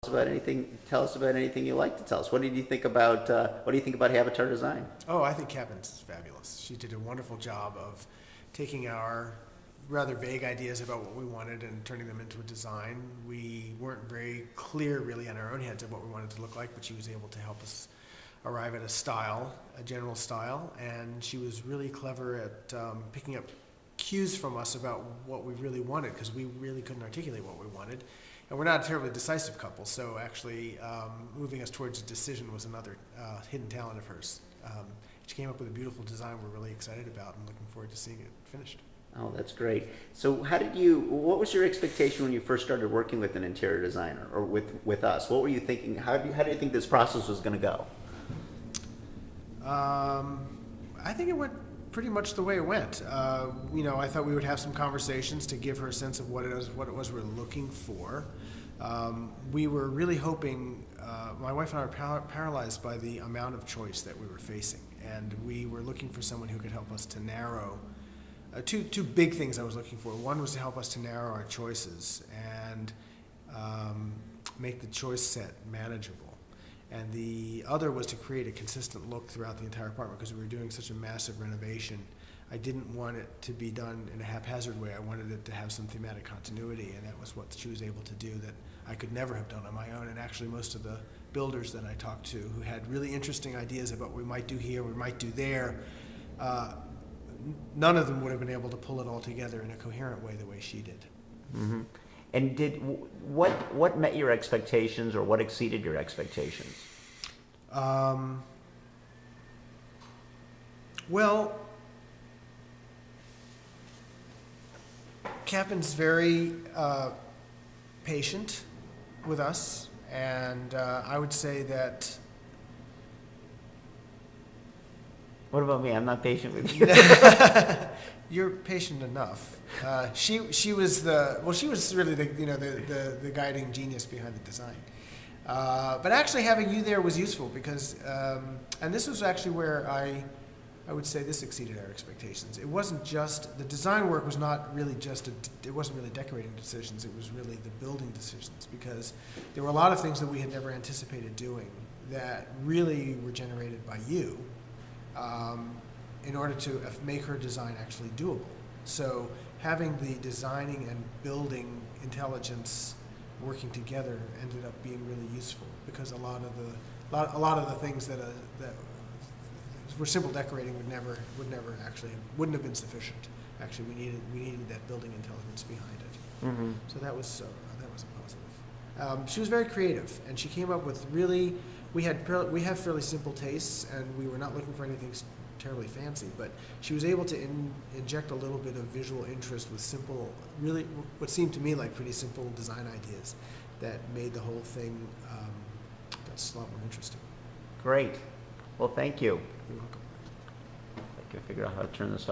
Tell us about anything you like to tell us. What did you think about Habitar Design? Oh, I think Kevin's fabulous. She did a wonderful job of taking our rather vague ideas about what we wanted and turning them into a design. We weren't very clear really in our own heads of what we wanted to look like, but she was able to help us arrive at a style, a general style, and she was really clever at picking up cues from us about what we really wanted, because we really couldn't articulate what we wanted. And we're not a terribly decisive couple, so actually moving us towards a decision was another hidden talent of hers. She came up with a beautiful design we're really excited about and looking forward to seeing it finished. Oh, that's great. So what was your expectation when you first started working with an interior designer or with us? What were you thinking? How do you think this process was going to go? I think it went pretty much the way it went. I thought we would have some conversations to give her a sense of what it was we're looking for. We were really hoping, my wife and I were paralyzed by the amount of choice that we were facing, and we were looking for someone who could help us to narrow two big things I was looking for. One was to help us to narrow our choices and make the choice set manageable. And the other was to create a consistent look throughout the entire apartment, because we were doing such a massive renovation. I didn't want it to be done in a haphazard way. I wanted it to have some thematic continuity, and that was what she was able to do that I could never have done on my own. And actually most of the builders that I talked to who had really interesting ideas about what we might do here, we might do there, none of them would have been able to pull it all together in a coherent way the way she did. Mm-hmm. And what met your expectations, or what exceeded your expectations? Well, Kevin's very patient with us, and I would say that. What about me? I'm not patient with you. You're patient enough. She was really the guiding genius behind the design. But actually having you there was useful because, and this was actually where I would say this exceeded our expectations. It wasn't just, the design work was not really it wasn't really decorating decisions, it was really the building decisions, because there were a lot of things that we had never anticipated doing that really were generated by you. In order to make her design actually doable. So having the designing and building intelligence working together ended up being really useful, because a lot of the things that were simple decorating wouldn't have been sufficient. Actually, we needed that building intelligence behind it. Mm-hmm. So that was a positive. She was very creative, and she came up with we have fairly simple tastes, and we were not looking for anything terribly fancy, but she was able to inject a little bit of visual interest with simple, really what seemed to me like pretty simple design ideas that made the whole thing that's a lot more interesting. Great. Well, thank you. You're welcome. I can figure out how to turn this off.